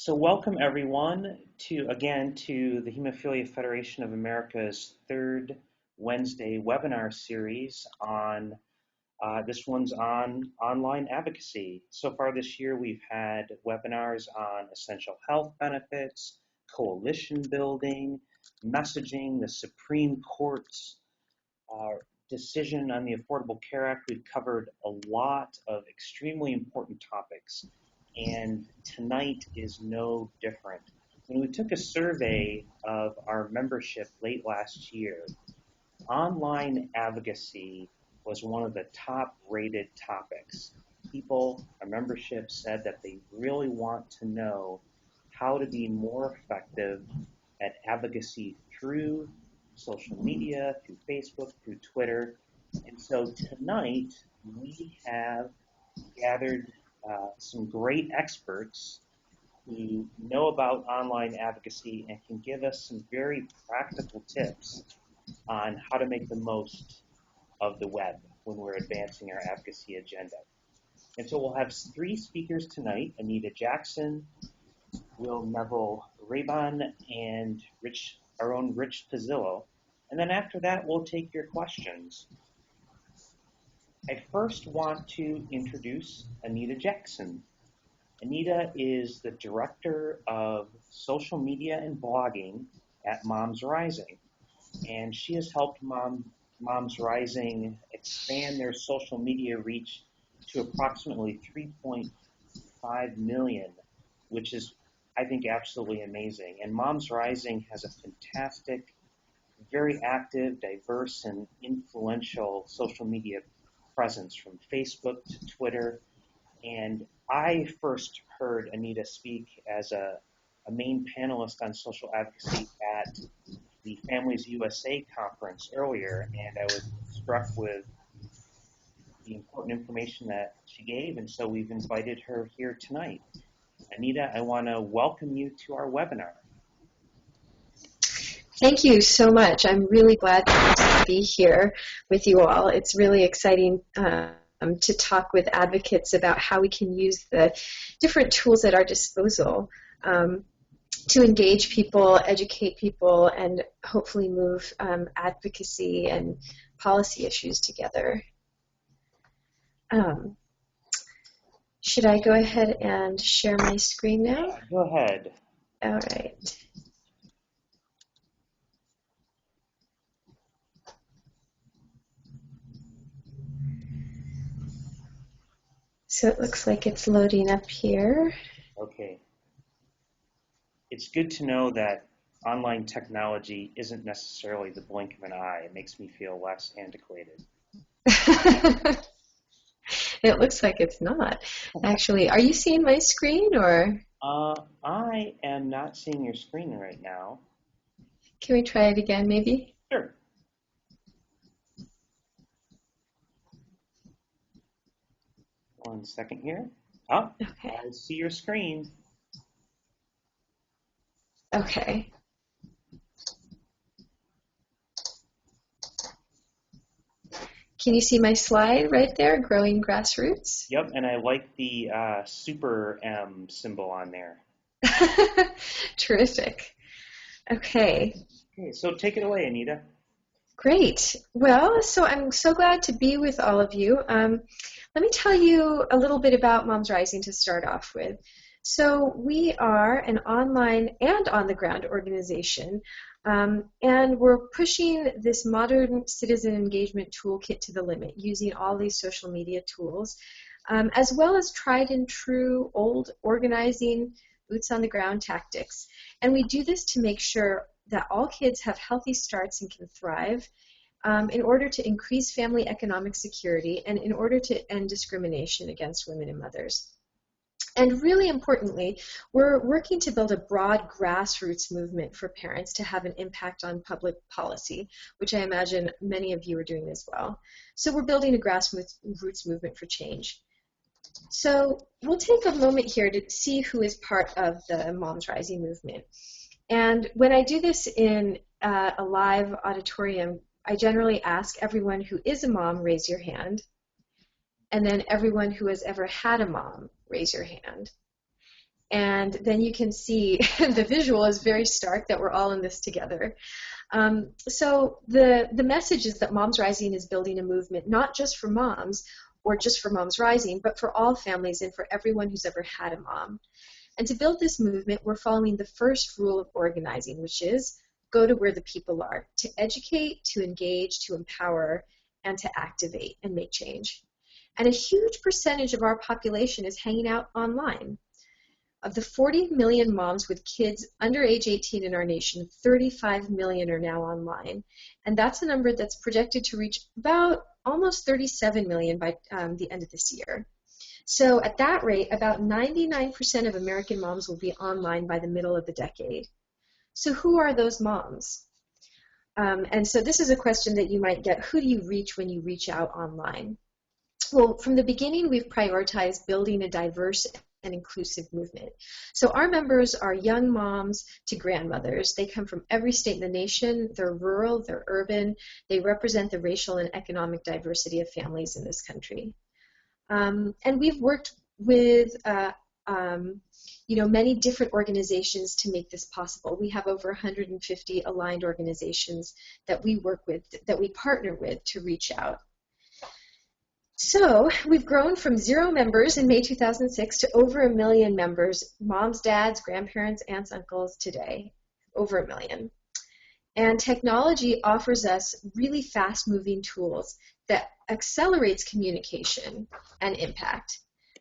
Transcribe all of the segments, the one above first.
So welcome everyone to the Hemophilia Federation of America's third Wednesday webinar series on this one's on online advocacy. So far this year we've had webinars on essential health benefits, coalition building, messaging, the Supreme Court's decision on the Affordable Care Act. We've covered a lot of extremely important topics. And tonight is no different. When we took a survey of our membership late last year, online advocacy was one of the top rated topics. Our membership said that they really want to know how to be more effective at advocacy through social media, through Facebook, through Twitter. And so tonight we have gathered some great experts who know about online advocacy and can give us some very practical tips on how to make the most of the web when we're advancing our advocacy agenda. And so we'll have three speakers tonight: Anita Jackson, Will Neville Rabon, and our own Rich Pizzillo. And then after that, we'll take your questions. I first want to introduce Anita Jackson. Anita is the Director of Social Media and Blogging at Moms Rising, and she has helped Moms Rising expand their social media reach to approximately 3.5 million, which is, I think, absolutely amazing. And Moms Rising has a fantastic, very active, diverse, and influential social media presence from Facebook to Twitter. And I first heard Anita speak as a main panelist on social advocacy at the Families USA conference earlier, and I was struck with the important information that she gave, and so we've invited her here tonight. Anita, I want to welcome you to our webinar. Thank you so much. I'm really glad to be here with you all. It's really exciting to talk with advocates about how we can use the different tools at our disposal to engage people, educate people, and hopefully move advocacy and policy issues together. Should I go ahead and share my screen now? Yeah, go ahead. All right. So it looks like it's loading up here. Okay. It's good to know that online technology isn't necessarily the blink of an eye. It makes me feel less antiquated. It looks like it's not. Actually, are you seeing my screen or? I am not seeing your screen right now. Can we try it again, maybe? Sure. One second here. Oh, okay. I see your screen. Okay. Can you see my slide right there, Growing Grassroots? Yep, and I like the super M symbol on there. Terrific. Okay. Okay, so take it away, Anita. Great. Well, so I'm so glad to be with all of you. Let me tell you a little bit about Moms Rising to start off with. So we are an online and on-the-ground organization, and we're pushing this modern citizen engagement toolkit to the limit, using all these social media tools, as well as tried and true old organizing, boots-on-the-ground tactics. And we do this to make sure that all kids have healthy starts and can thrive, in order to increase family economic security and in order to end discrimination against women and mothers. And really importantly, we're working to build a broad grassroots movement for parents to have an impact on public policy, which I imagine many of you are doing as well. So we're building a grassroots movement for change. So we'll take a moment here to see who is part of the Moms Rising movement. And when I do this in a live auditorium, I generally ask everyone who is a mom, raise your hand. And then everyone who has ever had a mom, raise your hand. And then you can see the visual is very stark that we're all in this together. So the message is that Moms Rising is building a movement not just for moms or just for Moms Rising, but for all families and for everyone who's ever had a mom. And to build this movement, we're following the first rule of organizing, which is go to where the people are, to educate, to engage, to empower, and to activate and make change. And a huge percentage of our population is hanging out online. Of the 40 million moms with kids under age 18 in our nation, 35 million are now online. And that's a number that's projected to reach about almost 37 million by the end of this year. So at that rate, about 99% of American moms will be online by the middle of the decade. So who are those moms? And so this is a question that you might get. Who do you reach when you reach out online? Well, from the beginning, we've prioritized building a diverse and inclusive movement. So our members are young moms to grandmothers. They come from every state in the nation. They're rural, they're urban. They represent the racial and economic diversity of families in this country. And we've worked with many different organizations to make this possible. We have over 150 aligned organizations that we work with, that we partner with to reach out. So we've grown from 0 members in May 2006 to over 1 million members, moms, dads, grandparents, aunts, uncles today, over 1 million. And technology offers us really fast-moving tools that accelerates communication and impact.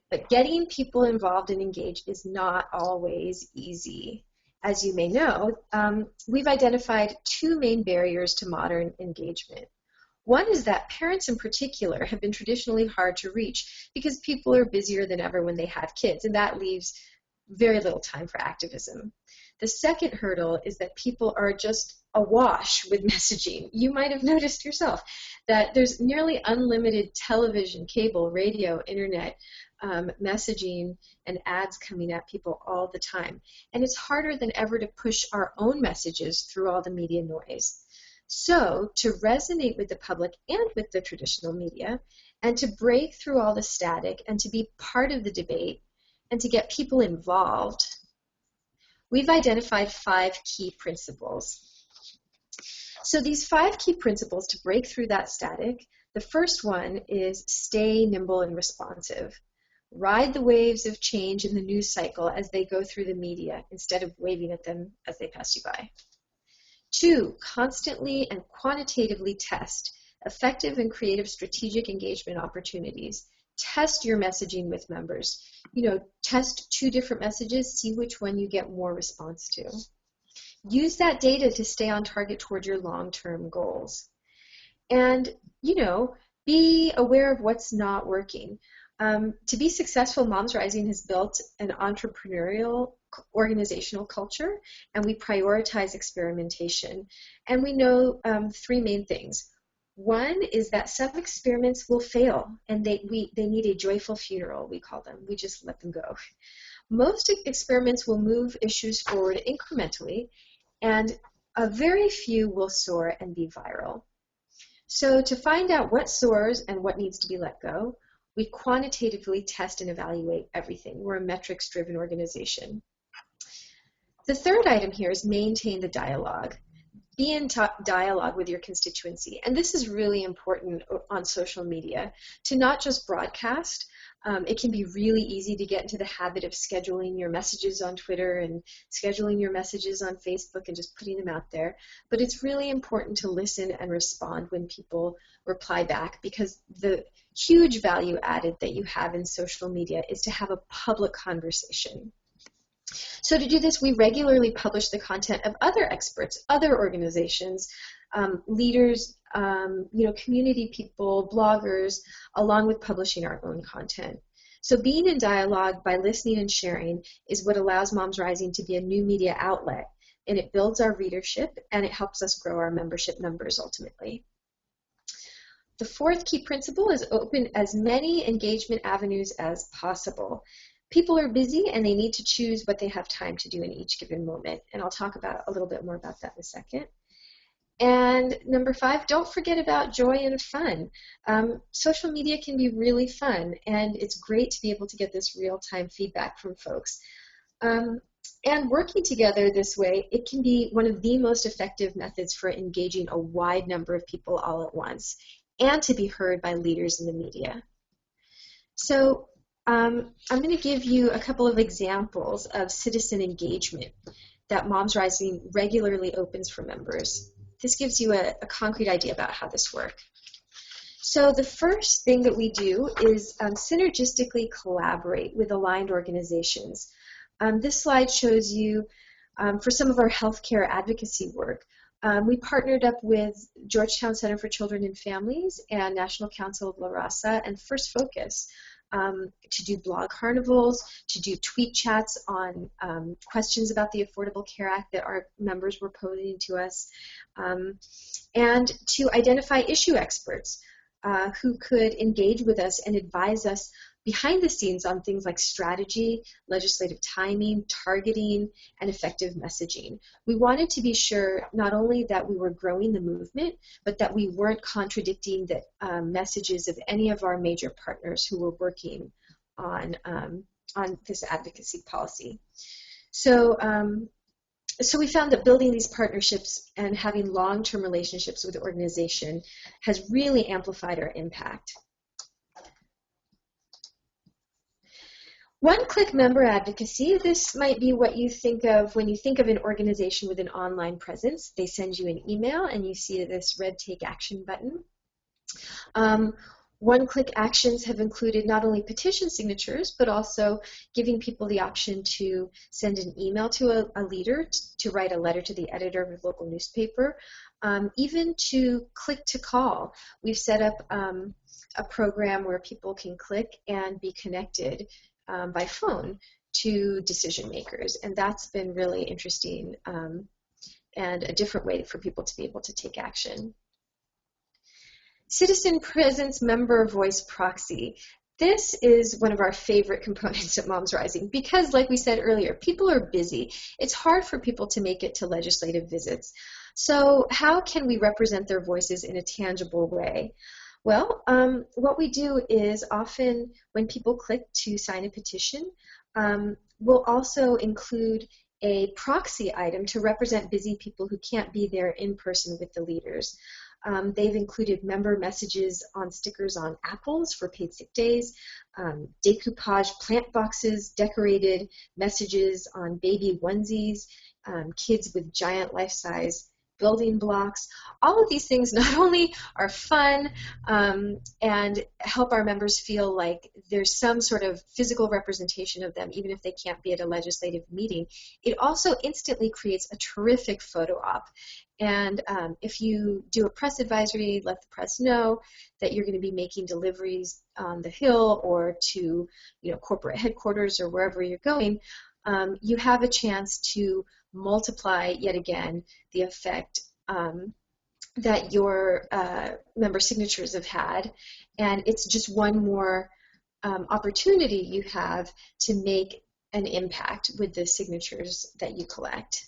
But getting people involved and engaged is not always easy. As you may know, we've identified 2 main barriers to modern engagement. One is that parents in particular have been traditionally hard to reach because people are busier than ever when they have kids, and that leaves very little time for activism. The second hurdle is that people are just awash with messaging. You might have noticed yourself that there's nearly unlimited television, cable, radio, internet, messaging, and ads coming at people all the time. And it's harder than ever to push our own messages through all the media noise. So to resonate with the public and with the traditional media, and to break through all the static and to be part of the debate and to get people involved, we've identified 5 key principles. So these 5 key principles to break through that static, the first one is stay nimble and responsive. Ride the waves of change in the news cycle as they go through the media instead of waving at them as they pass you by. 2, constantly and quantitatively test effective and creative strategic engagement opportunities. Test your messaging with members. Test 2 different messages, see which one you get more response to. Use that data to stay on target toward your long-term goals. And, be aware of what's not working. To be successful, Moms Rising has built an entrepreneurial organizational culture, and we prioritize experimentation. And we know 3 main things. One is that some experiments will fail, and they need a joyful funeral, we call them. We just let them go. Most experiments will move issues forward incrementally, and a very few will soar and be viral. So to find out what soars and what needs to be let go, we quantitatively test and evaluate everything. We're a metrics-driven organization. The third item here is maintain the dialogue. Be in dialogue with your constituency. And this is really important on social media, to not just broadcast. It can be really easy to get into the habit of scheduling your messages on Twitter and scheduling your messages on Facebook and just putting them out there. But it's really important to listen and respond when people reply back, because the huge value added that you have in social media is to have a public conversation. So to do this, we regularly publish the content of other experts, other organizations, leaders, community people, bloggers, along with publishing our own content. So being in dialogue by listening and sharing is what allows Moms Rising to be a new media outlet, and it builds our readership and it helps us grow our membership numbers ultimately. The fourth key principle is open as many engagement avenues as possible. People are busy and they need to choose what they have time to do in each given moment. And I'll talk about a little bit more about that in a second. And number 5, don't forget about joy and fun. Social media can be really fun, and it's great to be able to get this real-time feedback from folks. Um, and working together this way, it can be one of the most effective methods for engaging a wide number of people all at once and to be heard by leaders in the media. So I'm going to give you a couple of examples of citizen engagement that Moms Rising regularly opens for members. This gives you a concrete idea about how this works. So the first thing that we do is synergistically collaborate with aligned organizations. This slide shows you for some of our healthcare advocacy work. We partnered up with Georgetown Center for Children and Families and National Council of La Raza and First Focus to do blog carnivals, to do tweet chats on questions about the Affordable Care Act that our members were posing to us, and to identify issue experts who could engage with us and advise us behind the scenes on things like strategy, legislative timing, targeting, and effective messaging. We wanted to be sure not only that we were growing the movement, but that we weren't contradicting the messages of any of our major partners who were working on this advocacy policy. So we found that building these partnerships and having long-term relationships with the organization has really amplified our impact. One-click member advocacy, this might be what you think of when you think of an organization with an online presence. They send you an email and you see this red Take Action button. One-click actions have included not only petition signatures, but also giving people the option to send an email to a leader, to write a letter to the editor of a local newspaper, even to click to call. We've set up a program where people can click and be connected by phone to decision makers, and that's been really interesting and a different way for people to be able to take action. Citizen Presence Member Voice Proxy. This is one of our favorite components at Moms Rising because, like we said earlier, people are busy. It's hard for people to make it to legislative visits. So how can we represent their voices in a tangible way? Well, what we do is often when people click to sign a petition, we'll also include a proxy item to represent busy people who can't be there in person with the leaders. They've included member messages on stickers on apples for paid sick days, decoupage plant boxes, decorated messages on baby onesies, kids with giant life-size building blocks. All of these things not only are fun and help our members feel like there's some sort of physical representation of them, even if they can't be at a legislative meeting, it also instantly creates a terrific photo op. And if you do a press advisory, let the press know that you're going to be making deliveries on the Hill or to corporate headquarters or wherever you're going, you have a chance to multiply yet again the effect that your member signatures have had, and it's just one more opportunity you have to make an impact with the signatures that you collect.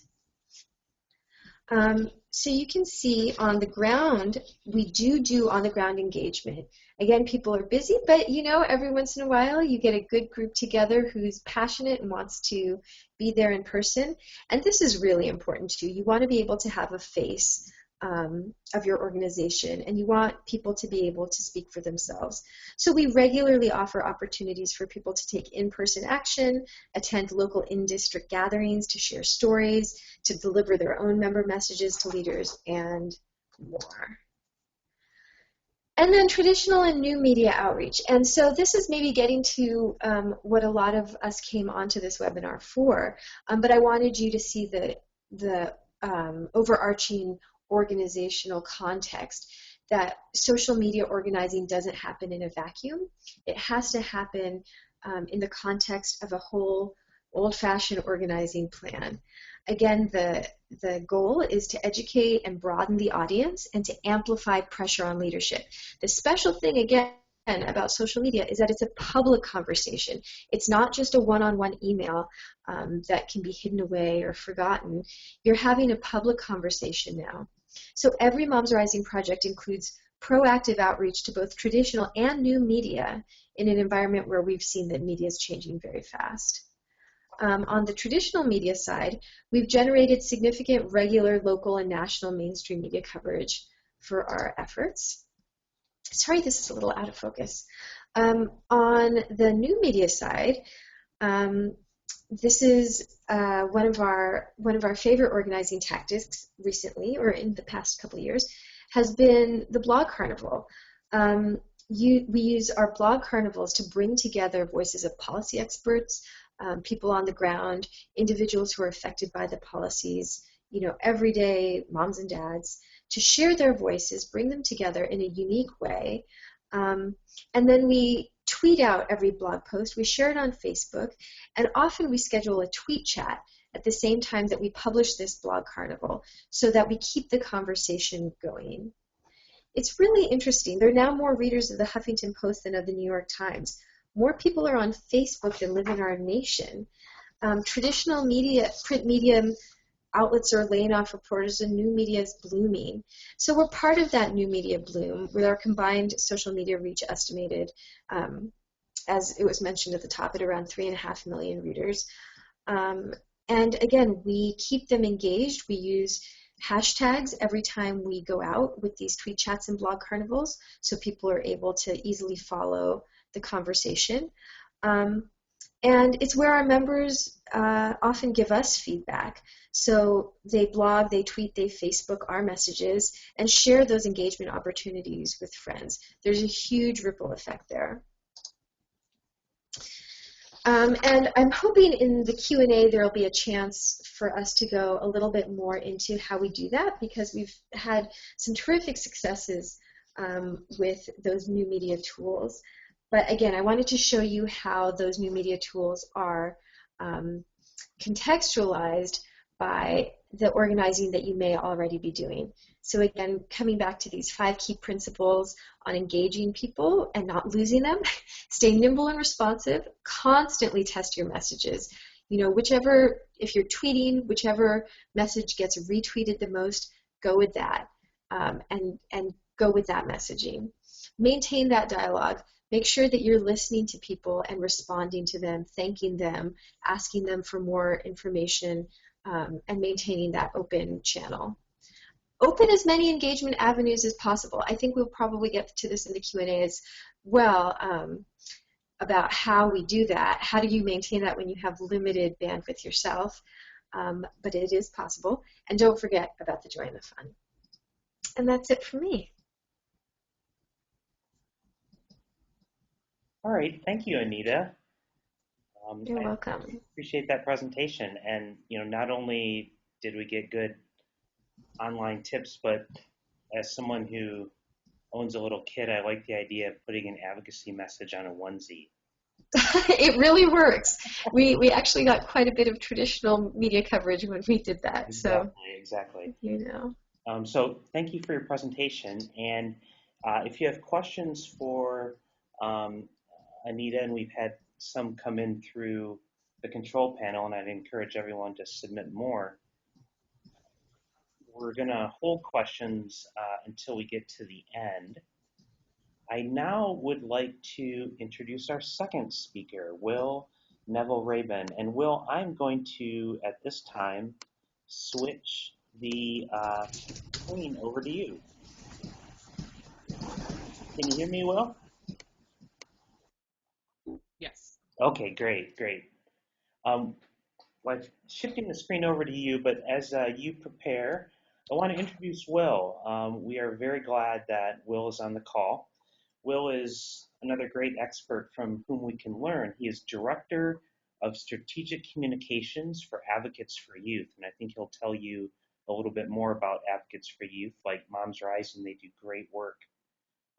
So you can see on the ground, we do on-the-ground engagement. Again, people are busy, but every once in a while you get a good group together who's passionate and wants to be there in person. And this is really important too. You want to be able to have a face of your organization, and you want people to be able to speak for themselves. So we regularly offer opportunities for people to take in-person action, attend local in-district gatherings to share stories, to deliver their own member messages to leaders, and more. And then traditional and new media outreach. And so this is maybe getting to what a lot of us came onto this webinar for, but I wanted you to see the overarching organizational context that social media organizing doesn't happen in a vacuum. It has to happen in the context of a whole old-fashioned organizing plan. Again, the goal is to educate and broaden the audience and to amplify pressure on leadership. The special thing, again, about social media is that it's a public conversation. It's not just a one-on-one email that can be hidden away or forgotten. You're having a public conversation now. So every Moms Rising project includes proactive outreach to both traditional and new media in an environment where we've seen that media is changing very fast. On the traditional media side, we've generated significant regular, local, and national mainstream media coverage for our efforts. Sorry, this is a little out of focus. On the new media side, um, this is one of our favorite organizing tactics recently, or in the past couple of years, has been the blog carnival. We use our blog carnivals to bring together voices of policy experts, people on the ground, individuals who are affected by the policies, everyday moms and dads, to share their voices, bring them together in a unique way. And then we tweet out every blog post, we share it on Facebook, and often we schedule a tweet chat at the same time that we publish this blog carnival so that we keep the conversation going. It's really interesting. There are now more readers of the Huffington Post than of the New York Times. More people are on Facebook than live in our nation. Traditional media, print media outlets are laying off reporters and new media is blooming. So we're part of that new media bloom with our combined social media reach estimated, as it was mentioned at the top, at around 3.5 million readers. And again, we keep them engaged. We use hashtags every time we go out with these tweet chats and blog carnivals so people are able to easily follow the conversation. And it's where our members often give us feedback. So they blog, they tweet, they Facebook our messages and share those engagement opportunities with friends. There's a huge ripple effect there. And I'm hoping in the Q&A there will be a chance for us to go a little bit more into how we do that, because we've had some terrific successes with those new media tools. But again, I wanted to show you how those new media tools are contextualized by the organizing that you may already be doing. So again, coming back to these 5 key principles on engaging people and not losing them, stay nimble and responsive, constantly test your messages. If you're tweeting, whichever message gets retweeted the most, go with that, and go with that messaging. Maintain that dialogue. Make sure that you're listening to people and responding to them, thanking them, asking them for more information, and maintaining that open channel. Open as many engagement avenues as possible. I think we'll probably get to this in the Q&A as well, about how we do that. How do you maintain that when you have limited bandwidth yourself? But it is possible. And don't forget about the joy and the fun. And that's it for me. All right, thank you, Anita. You're I welcome. appreciate that presentation. And not only did we get good online tips, but as someone who owns a little kid, I like the idea of putting an advocacy message on a onesie. It really works. We actually got quite a bit of traditional media coverage when we did that. Exactly. So, So thank you for your presentation. And if you have questions for Anita, and we've had some come in through the control panel, and I'd encourage everyone to submit more. We're going to hold questions until we get to the end. I now would like to introduce our second speaker, Will Neville-Rabin. And Will, I'm going to, at this time, switch the screen over to you. Can you hear me, Will? Yes. Okay, great. Well, shifting the screen over to you, but as you prepare, I want to introduce Will. We are very glad that Will is on the call. Will is another great expert from whom we can learn. He is Director of Strategic Communications for Advocates for Youth, and I think he'll tell you a little bit more about Advocates for Youth, like Moms Rising. They do great work.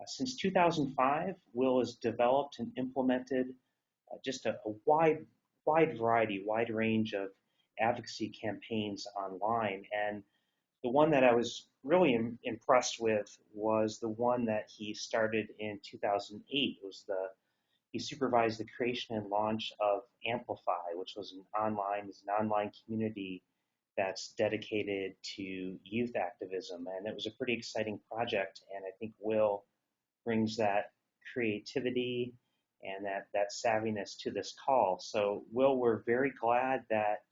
Since 2005, Will has developed and implemented just a wide variety, wide range of advocacy campaigns online. And the one that I was really impressed with was the one that he started in 2008. He supervised the creation and launch of Amplify, which was an online community that's dedicated to youth activism. And it was a pretty exciting project. And I think Will brings that creativity and that savviness to this call. So, Will, we're very glad that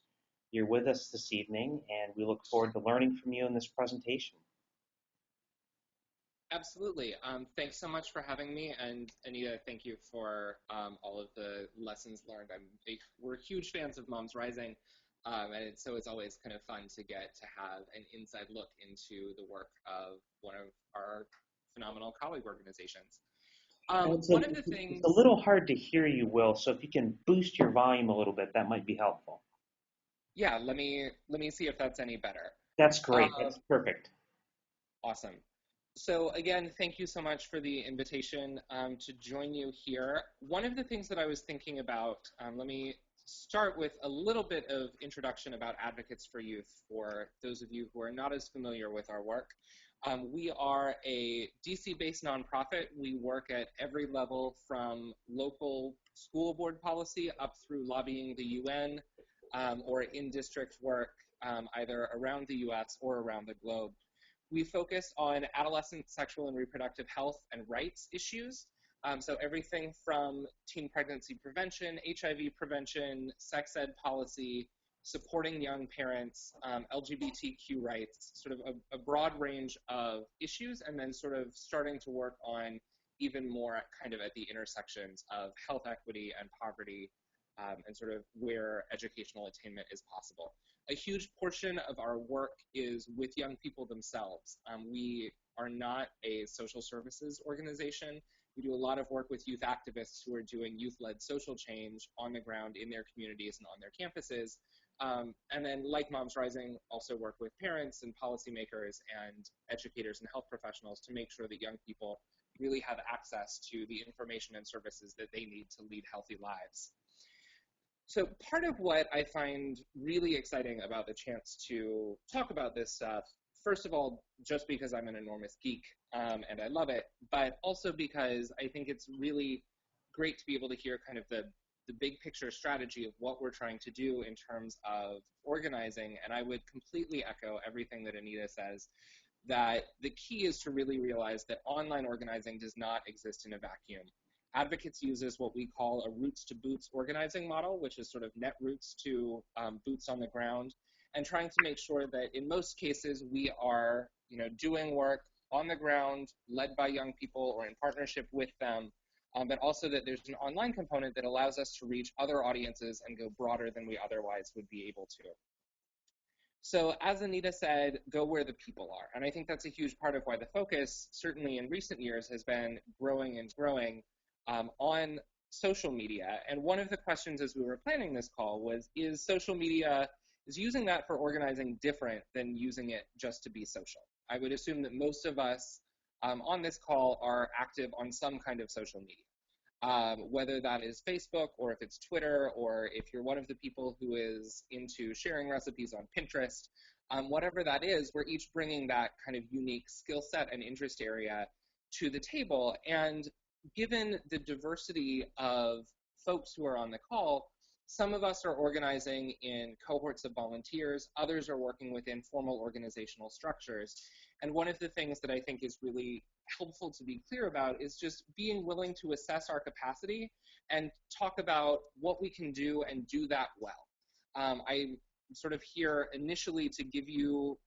you're with us this evening, and we look forward to learning from you in this presentation. Absolutely. Thanks so much for having me. And Anita, thank you for all of the lessons learned. We're huge fans of Moms Rising. And so it's always kind of fun to get to have an inside look into the work of one of our phenomenal colleague organizations. One of the things... It's a little hard to hear you, Will, so if you can boost your volume a little bit, that might be helpful. Yeah, let me see if that's any better. That's great. That's perfect. Awesome. So again, thank you so much for the invitation to join you here. One of the things that I was thinking about, let me start with a little bit of introduction about Advocates for Youth for those of you who are not as familiar with our work. We are a DC-based nonprofit. We work at every level from local school board policy up through lobbying the UN or in-district work either around the US or around the globe. We focus on adolescent sexual and reproductive health and rights issues. So everything from teen pregnancy prevention, HIV prevention, sex ed policy, supporting young parents, LGBTQ rights, sort of a broad range of issues, and then sort of starting to work on even more kind of at the intersections of health equity and poverty, and sort of where educational attainment is possible. A huge portion of our work is with young people themselves. We are not a social services organization. We do a lot of work with youth activists who are doing youth-led social change on the ground in their communities and on their campuses. And then, like Moms Rising, also work with parents and policymakers and educators and health professionals to make sure that young people really have access to the information and services that they need to lead healthy lives. So part of what I find really exciting about the chance to talk about this stuff, first of all, just because I'm an enormous geek and I love it, but also because I think it's really great to be able to hear kind of the big picture strategy of what we're trying to do in terms of organizing. And I would completely echo everything that Anita says, that the key is to really realize that online organizing does not exist in a vacuum. Advocates uses what we call a roots to boots organizing model, which is sort of net roots to boots on the ground, and trying to make sure that in most cases we are, doing work on the ground, led by young people or in partnership with them, but also that there's an online component that allows us to reach other audiences and go broader than we otherwise would be able to. So as Anita said, go where the people are. And I think that's a huge part of why the focus, certainly in recent years, has been growing and growing on social media. And one of the questions as we were planning this call was, is using that for organizing different than using it just to be social? I would assume that most of us on this call are active on some kind of social media, whether that is Facebook or if it's Twitter, or if you're one of the people who is into sharing recipes on Pinterest, whatever that is, we're each bringing that kind of unique skill set and interest area to the table. And given the diversity of folks who are on the call, some of us are organizing in cohorts of volunteers, others are working within formal organizational structures. And one of the things that I think is really helpful to be clear about is just being willing to assess our capacity and talk about what we can do and do that well. I'm sort of here initially to give you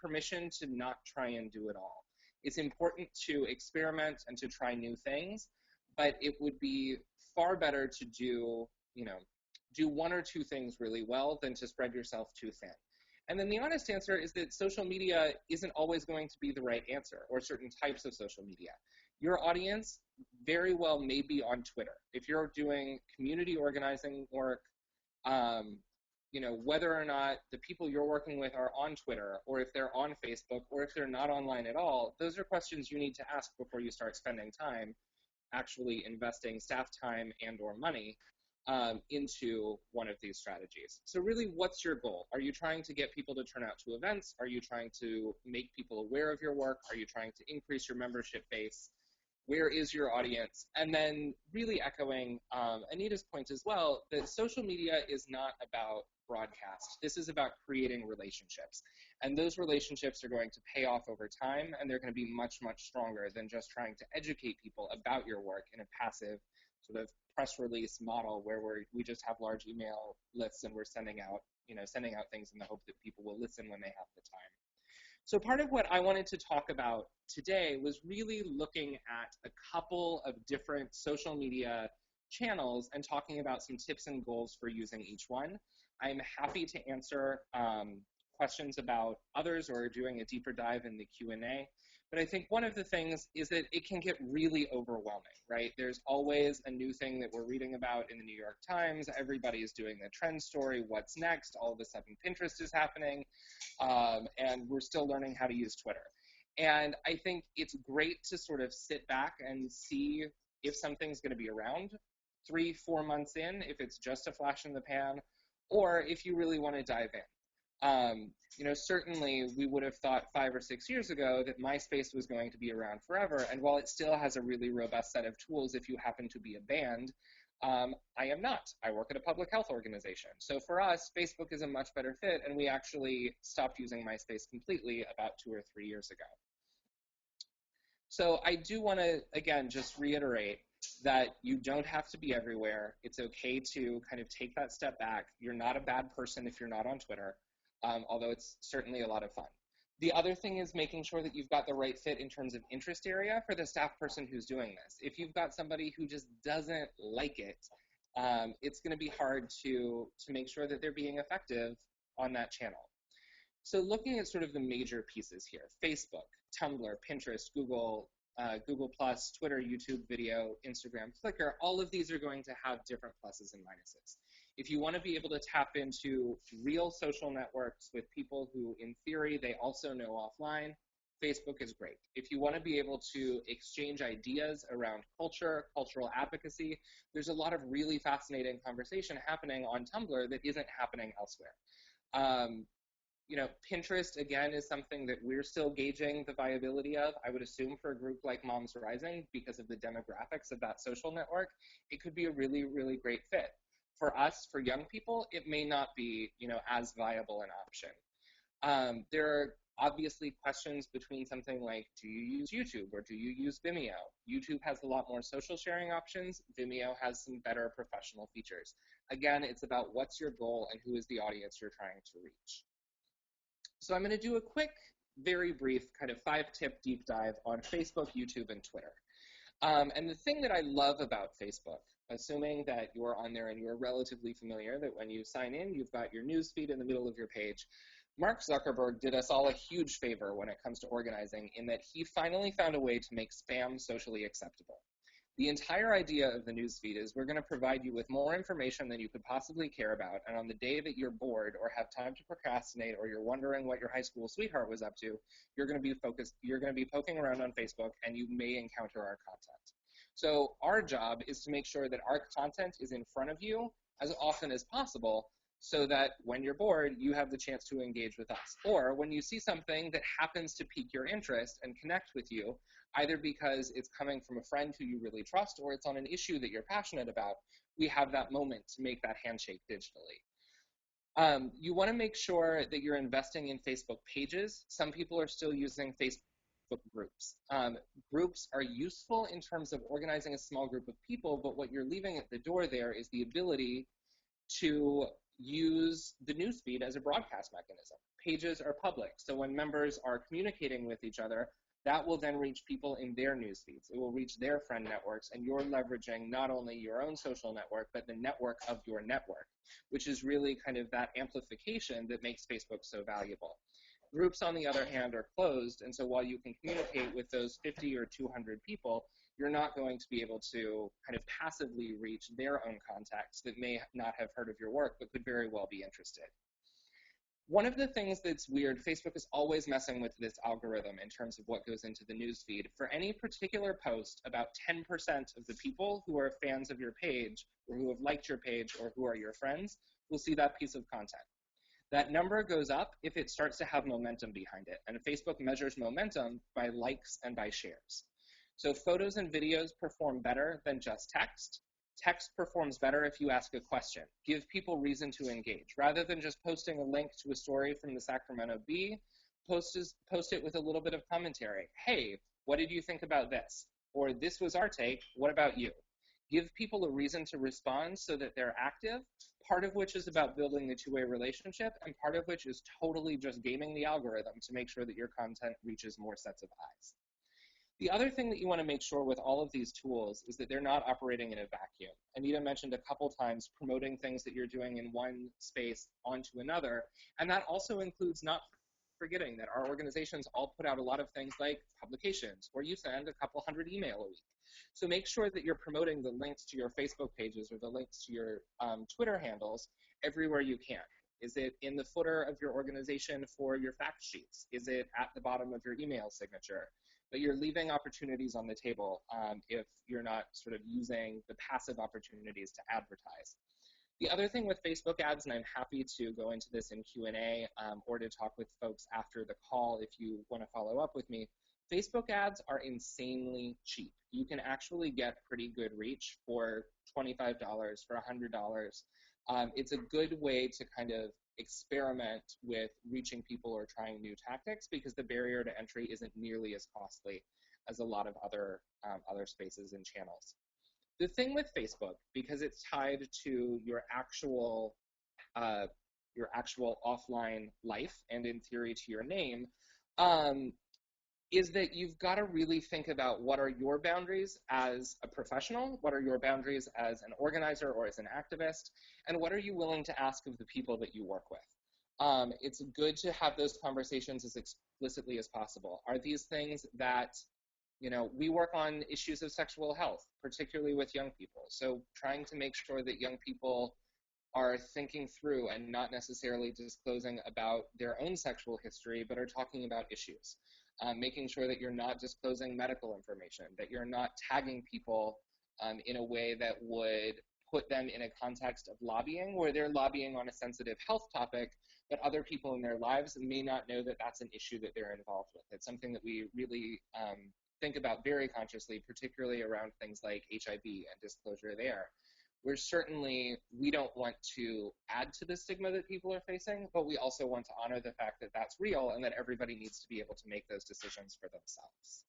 permission to not try and do it all. It's important to experiment and to try new things, but it would be far better to do one or two things really well than to spread yourself too thin. And then the honest answer is that social media isn't always going to be the right answer, or certain types of social media. Your audience very well may be on Twitter. If you're doing community organizing work, whether or not the people you're working with are on Twitter, or if they're on Facebook, or if they're not online at all, those are questions you need to ask before you start spending time actually investing staff time and or money into one of these strategies. So really, what's your goal? Are you trying to get people to turn out to events? Are you trying to make people aware of your work? Are you trying to increase your membership base? Where is your audience? And then really echoing Anita's point as well, that social media is not about broadcast. This is about creating relationships. And those relationships are going to pay off over time, and they're going to be much, much stronger than just trying to educate people about your work in a passive, sort of press release model where we just have large email lists and we're sending out things in the hope that people will listen when they have the time. So part of what I wanted to talk about today was really looking at a couple of different social media channels and talking about some tips and goals for using each one. I'm happy to answer questions about others or doing a deeper dive in the Q&A. But I think one of the things is that it can get really overwhelming, right? There's always a new thing that we're reading about in the New York Times. Everybody is doing the trend story. What's next? All of a sudden, Pinterest is happening. And we're still learning how to use Twitter. And I think it's great to sort of sit back and see if something's going to be around 3-4 months in, if it's just a flash in the pan, or if you really want to dive in. Certainly we would have thought 5 or 6 years ago that MySpace was going to be around forever, and while it still has a really robust set of tools if you happen to be a band, I am not. I work at a public health organization. So for us, Facebook is a much better fit, and we actually stopped using MySpace completely about 2 or 3 years ago. So I do want to, again, just reiterate that you don't have to be everywhere. It's okay to kind of take that step back. You're not a bad person if you're not on Twitter. Although it's certainly a lot of fun. The other thing is making sure that you've got the right fit in terms of interest area for the staff person who's doing this. If you've got somebody who just doesn't like it, it's going to be hard to make sure that they're being effective on that channel. So looking at sort of the major pieces here, Facebook, Tumblr, Pinterest, Google, Google+, Twitter, YouTube video, Instagram, Flickr, all of these are going to have different pluses and minuses. If you want to be able to tap into real social networks with people who, in theory, they also know offline, Facebook is great. If you want to be able to exchange ideas around culture, cultural advocacy, there's a lot of really fascinating conversation happening on Tumblr that isn't happening elsewhere. Pinterest, again, is something that we're still gauging the viability of. I would assume for a group like Moms Rising, because of the demographics of that social network, it could be a really, really great fit. For us, for young people, it may not be, as viable an option. There are obviously questions between something like, do you use YouTube or do you use Vimeo? YouTube has a lot more social sharing options. Vimeo has some better professional features. Again, it's about what's your goal and who is the audience you're trying to reach. So I'm going to do a quick, very brief kind of 5-tip deep dive on Facebook, YouTube, and Twitter. And the thing that I love about Facebook, assuming that you're on there and you're relatively familiar, that when you sign in, you've got your news feed in the middle of your page. Mark Zuckerberg did us all a huge favor when it comes to organizing in that he finally found a way to make spam socially acceptable. The entire idea of the newsfeed is we're going to provide you with more information than you could possibly care about, and on the day that you're bored or have time to procrastinate or you're wondering what your high school sweetheart was up to, you're going to be poking around on Facebook, and you may encounter our content. So our job is to make sure that our content is in front of you as often as possible so that when you're bored, you have the chance to engage with us. Or when you see something that happens to pique your interest and connect with you, either because it's coming from a friend who you really trust or it's on an issue that you're passionate about, we have that moment to make that handshake digitally. You want to make sure that you're investing in Facebook pages. Some people are still using Facebook groups. Groups are useful in terms of organizing a small group of people, but what you're leaving at the door there is the ability to use the newsfeed as a broadcast mechanism. Pages are public, so when members are communicating with each other, that will then reach people in their news feeds. It will reach their friend networks, and you're leveraging not only your own social network, but the network of your network, which is really kind of that amplification that makes Facebook so valuable. Groups, on the other hand, are closed, and so while you can communicate with those 50 or 200 people, you're not going to be able to kind of passively reach their own contacts that may not have heard of your work, but could very well be interested. One of the things that's weird, Facebook is always messing with this algorithm in terms of what goes into the newsfeed. For any particular post, about 10% of the people who are fans of your page or who have liked your page or who are your friends will see that piece of content. That number goes up if it starts to have momentum behind it, and Facebook measures momentum by likes and by shares. So photos and videos perform better than just text. Text performs better if you ask a question. Give people reason to engage. Rather than just posting a link to a story from the Sacramento Bee, post it with a little bit of commentary. Hey, what did you think about this? Or this was our take, what about you? give people a reason to respond so that they're active, part of which is about building the two-way relationship, and part of which is totally just gaming the algorithm to make sure that your content reaches more sets of eyes. The other thing that you want to make sure with all of these tools is that they're not operating in a vacuum. Anita mentioned a couple times promoting things that you're doing in one space onto another, and that also includes not forgetting that our organizations all put out a lot of things like publications, or you send a couple hundred email a week. So make sure that you're promoting the links to your Facebook pages or the links to your Twitter handles everywhere you can. Is it in the footer of your organization for your fact sheets? Is it at the bottom of your email signature? But you're leaving opportunities on the table if you're not sort of using the passive opportunities to advertise. The other thing with Facebook ads, and I'm happy to go into this in Q&A or to talk with folks after the call if you want to follow up with me, Facebook ads are insanely cheap. You can actually get pretty good reach for $25, for $100. It's a good way to kind of experiment with reaching people or trying new tactics because the barrier to entry isn't nearly as costly as a lot of other spaces and channels. The thing with Facebook, because it's tied to your actual offline life and in theory to your name, is that you've got to really think about what are your boundaries as a professional, what are your boundaries as an organizer or as an activist, and what are you willing to ask of the people that you work with. It's good to have those conversations as explicitly as possible. Are these things that, we work on issues of sexual health, particularly with young people. So trying to make sure that young people are thinking through and not necessarily disclosing about their own sexual history, but are talking about issues. Making sure that you're not disclosing medical information, that you're not tagging people in a way that would put them in a context of lobbying, where they're lobbying on a sensitive health topic, but other people in their lives may not know that that's an issue that they're involved with. It's something that we really think about very consciously, particularly around things like HIV and disclosure there. We don't want to add to the stigma that people are facing, but we also want to honor the fact that that's real and that everybody needs to be able to make those decisions for themselves.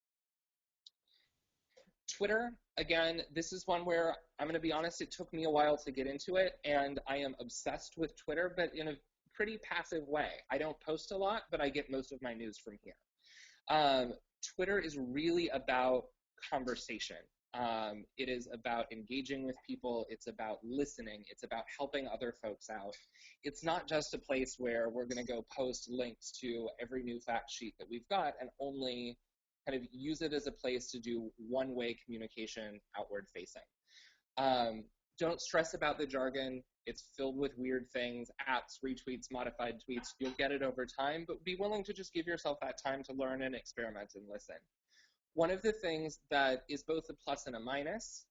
Twitter, again, this is one where I'm going to be honest, it took me a while to get into it, and I am obsessed with Twitter, but in a pretty passive way. I don't post a lot, but I get most of my news from here. Twitter is really about conversation. It is about engaging with people. It's about listening. It's about helping other folks out. It's not just a place where we're going to go post links to every new fact sheet that we've got and only kind of use it as a place to do one-way communication outward facing. Don't stress about the jargon. It's filled with weird things, ats, retweets, modified tweets. You'll get it over time, but be willing to just give yourself that time to learn and experiment and listen. One of the things that is both a plus and a minus,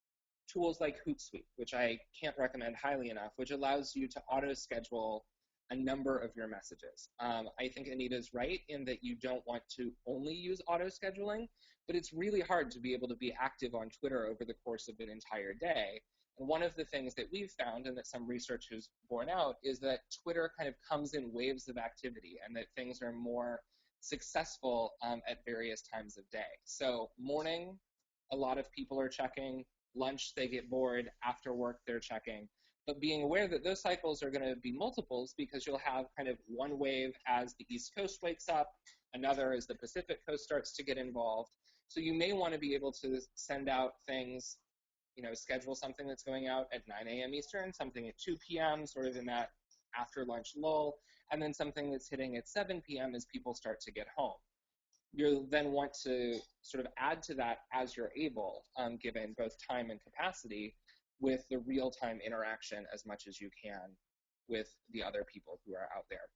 tools like Hootsuite, which I can't recommend highly enough, which allows you to auto-schedule a number of your messages. I think Anita's right in that you don't want to only use auto-scheduling, but it's really hard to be able to be active on Twitter over the course of an entire day. And one of the things that we've found and that some research has borne out is that Twitter kind of comes in waves of activity and that things are more successful at various times of day. So morning, a lot of people are checking. Lunch, they get bored. After work, they're checking. But being aware that those cycles are going to be multiples because you'll have kind of one wave as the East Coast wakes up, another as the Pacific Coast starts to get involved. So you may want to be able to send out things, schedule something that's going out at 9 a.m. Eastern, something at 2 p.m., sort of in that after lunch lull, and then something that's hitting at 7 p.m. as people start to get home. You'll then want to sort of add to that as you're able, given both time and capacity, with the real-time interaction as much as you can with the other people who are out there.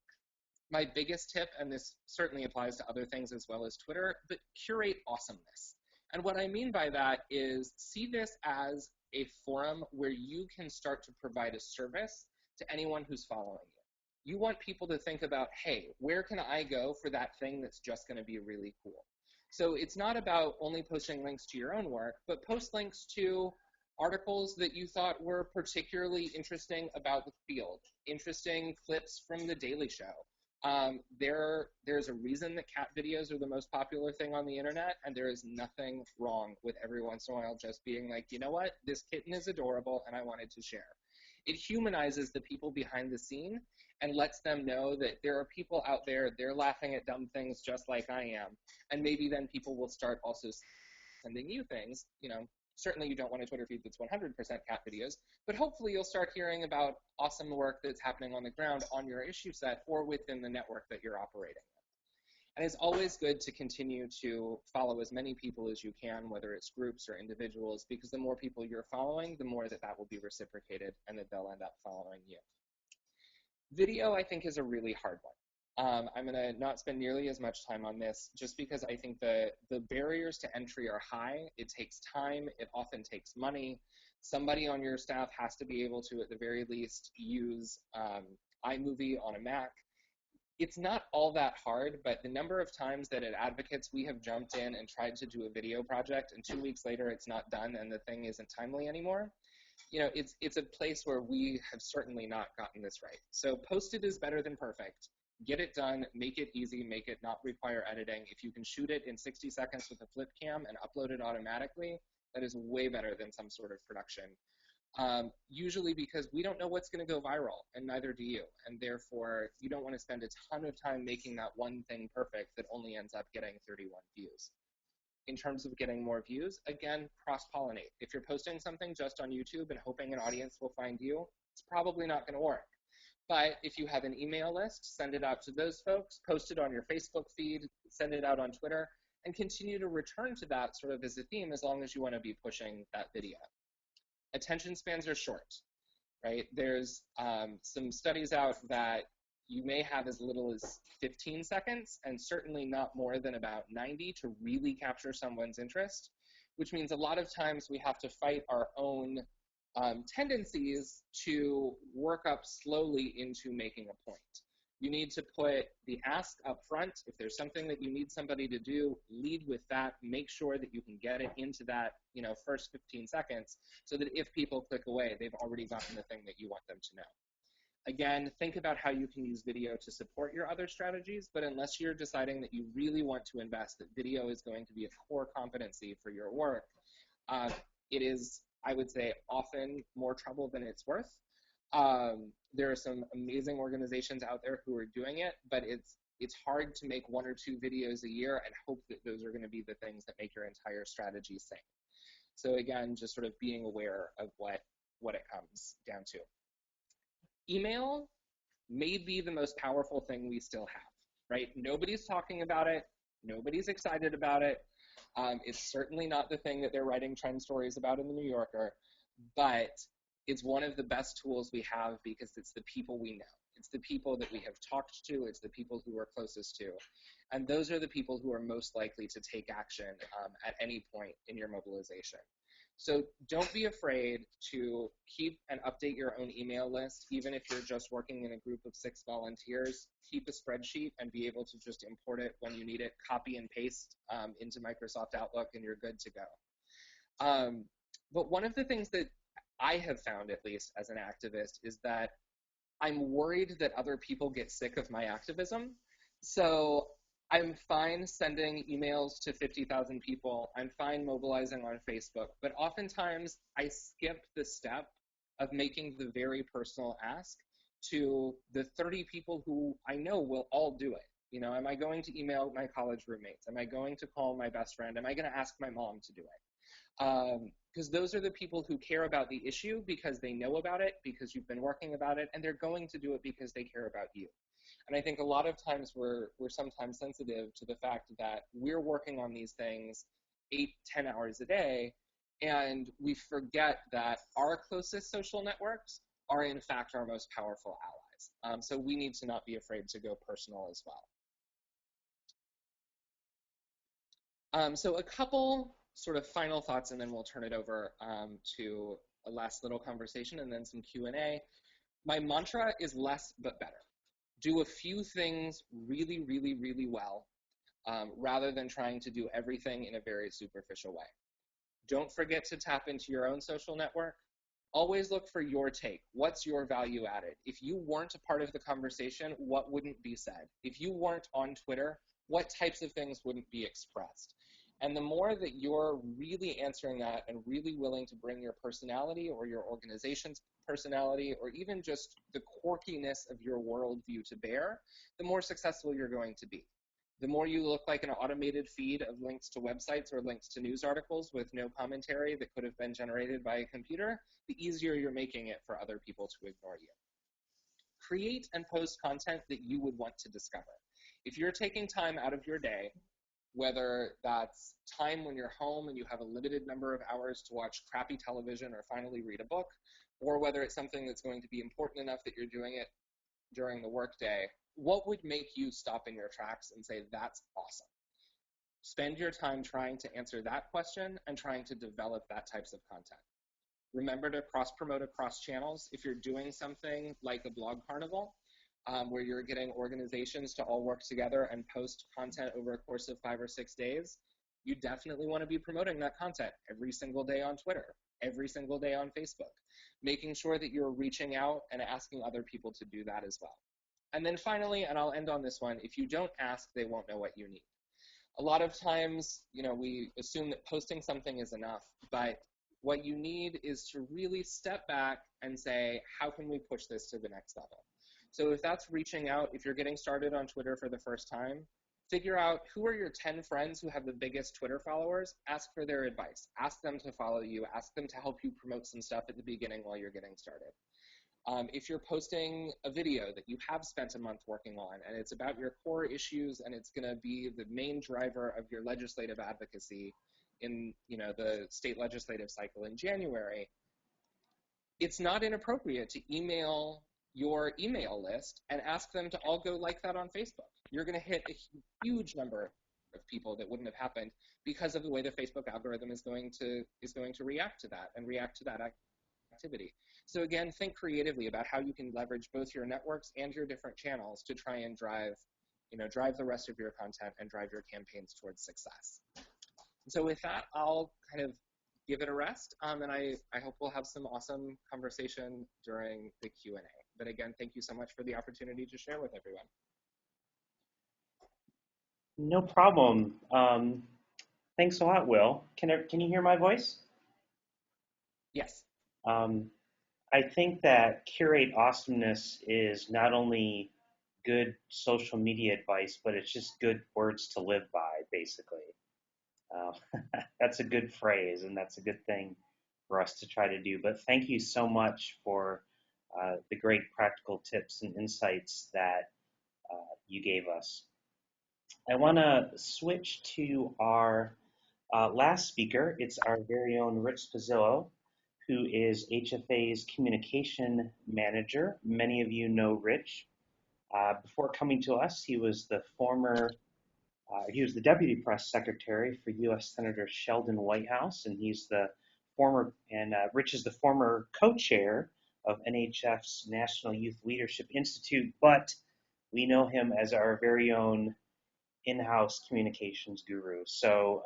My biggest tip, and this certainly applies to other things as well as Twitter, but curate awesomeness. And what I mean by that is see this as a forum where you can start to provide a service to anyone who's following you. You want people to think about, hey, where can I go for that thing that's just going to be really cool? So it's not about only posting links to your own work, but post links to articles that you thought were particularly interesting about the field, interesting clips from The Daily Show, There's a reason that cat videos are the most popular thing on the internet, and there is nothing wrong with every once in a while just being like, you know what, this kitten is adorable and I wanted to share. It humanizes the people behind the scene and lets them know that there are people out there, they're laughing at dumb things just like I am. And maybe then people will start also sending you things. Certainly you don't want a Twitter feed that's 100% cat videos, but hopefully you'll start hearing about awesome work that's happening on the ground on your issue set or within the network that you're operating in. And it's always good to continue to follow as many people as you can, whether it's groups or individuals, because the more people you're following, the more that will be reciprocated and that they'll end up following you. Video, I think, is a really hard one. I'm going to not spend nearly as much time on this just because I think the barriers to entry are high. It takes time. It often takes money. Somebody on your staff has to be able to, at the very least, use iMovie on a Mac. It's not all that hard, but the number of times that at Advocates we have jumped in and tried to do a video project and 2 weeks later it's not done and the thing isn't timely anymore, it's a place where we have certainly not gotten this right. So posted is better than perfect. Get it done, make it easy, make it not require editing. If you can shoot it in 60 seconds with a flip cam and upload it automatically, that is way better than some sort of production. Usually because we don't know what's going to go viral, and neither do you. And therefore, you don't want to spend a ton of time making that one thing perfect that only ends up getting 31 views. In terms of getting more views, again, cross-pollinate. If you're posting something just on YouTube and hoping an audience will find you, it's probably not going to work. But if you have an email list, send it out to those folks, post it on your Facebook feed, send it out on Twitter, and continue to return to that sort of as a theme as long as you want to be pushing that video. Attention spans are short, right? There's some studies out that you may have as little as 15 seconds and certainly not more than about 90 to really capture someone's interest, which means a lot of times we have to fight our own tendencies to work up slowly into making a point. You need to put the ask up front. If there's something that you need somebody to do, lead with that. Make sure that you can get it into that first 15 seconds so that if people click away, they've already gotten the thing that you want them to know. Again, think about how you can use video to support your other strategies, but unless you're deciding that you really want to invest, that video is going to be a core competency for your work, it is, I would say, often more trouble than it's worth. There are some amazing organizations out there who are doing it, but it's hard to make 1 or 2 videos a year and hope that those are going to be the things that make your entire strategy sing. So again, just sort of being aware of what it comes down to. Email may be the most powerful thing we still have, right? Nobody's talking about it. Nobody's excited about it. It's certainly not the thing that they're writing trend stories about in the New Yorker, but it's one of the best tools we have because it's the people we know. It's the people that we have talked to. It's the people who we're closest to. And those are the people who are most likely to take action at any point in your mobilization. So don't be afraid to keep and update your own email list, even if you're just working in a group of 6 volunteers. Keep a spreadsheet and be able to just import it when you need it, copy and paste into Microsoft Outlook, and you're good to go. But one of the things that I have found, at least as an activist, is that I'm worried that other people get sick of my activism. So I'm fine sending emails to 50,000 people. I'm fine mobilizing on Facebook. But oftentimes, I skip the step of making the very personal ask to the 30 people who I know will all do it. Am I going to email my college roommates? Am I going to call my best friend? Am I going to ask my mom to do it? Because those are the people who care about the issue because they know about it, because you've been working about it, and they're going to do it because they care about you. And I think a lot of times we're sometimes sensitive to the fact that we're working on these things 8-10 hours a day, and we forget that our closest social networks are in fact our most powerful allies. So we need to not be afraid to go personal as well. So a couple sort of final thoughts, and then we'll turn it over to a last little conversation and then some Q&A. My mantra is less but better. Do a few things really, really, really well rather than trying to do everything in a very superficial way. Don't forget to tap into your own social network. Always look for your take. What's your value added? If you weren't a part of the conversation, what wouldn't be said? If you weren't on Twitter, what types of things wouldn't be expressed? And the more that you're really answering that and really willing to bring your personality or your organization's personality or even just the quirkiness of your worldview to bear, the more successful you're going to be. The more you look like an automated feed of links to websites or links to news articles with no commentary that could have been generated by a computer, the easier you're making it for other people to ignore you. Create and post content that you would want to discover. If you're taking time out of your day, whether that's time when you're home and you have a limited number of hours to watch crappy television or finally read a book, or whether it's something that's going to be important enough that you're doing it during the workday, what would make you stop in your tracks and say, that's awesome? Spend your time trying to answer that question and trying to develop that types of content. Remember to cross-promote across channels. If you're doing something like a blog carnival, where you're getting organizations to all work together and post content over a course of 5 or 6 days, you definitely want to be promoting that content every single day on Twitter, every single day on Facebook, making sure that you're reaching out and asking other people to do that as well. And then finally, and I'll end on this one, if you don't ask, they won't know what you need. A lot of times, we assume that posting something is enough, but what you need is to really step back and say, how can we push this to the next level? So if that's reaching out, if you're getting started on Twitter for the first time, figure out who are your 10 friends who have the biggest Twitter followers, ask for their advice, ask them to follow you, ask them to help you promote some stuff at the beginning while you're getting started. If you're posting a video that you have spent a month working on and it's about your core issues and it's going to be the main driver of your legislative advocacy in the state legislative cycle in January, it's not inappropriate to email your email list and ask them to all go like that on Facebook. You're going to hit a huge number of people that wouldn't have happened because of the way the Facebook algorithm is going to react to that and react to that activity. So again, think creatively about how you can leverage both your networks and your different channels to try and drive the rest of your content and drive your campaigns towards success. So with that, I'll kind of give it a rest, and I hope we'll have some awesome conversation during the Q&A. But again, thank you so much for the opportunity to share with everyone. No problem. Thanks a lot, Will. Can you hear my voice? Yes. I think that curate awesomeness is not only good social media advice, but it's just good words to live by, basically. That's a good phrase, and that's a good thing for us to try to do. But thank you so much for the great practical tips and insights that you gave us. I want to switch to our last speaker. It's our very own Rich Spazzillo, who is HFA's communication manager. Many of you know Rich. Before coming to us, he was the deputy press secretary for U.S. Senator Sheldon Whitehouse, and Rich is the former co-chair of NHF's National Youth Leadership Institute, but we know him as our very own in-house communications guru. So,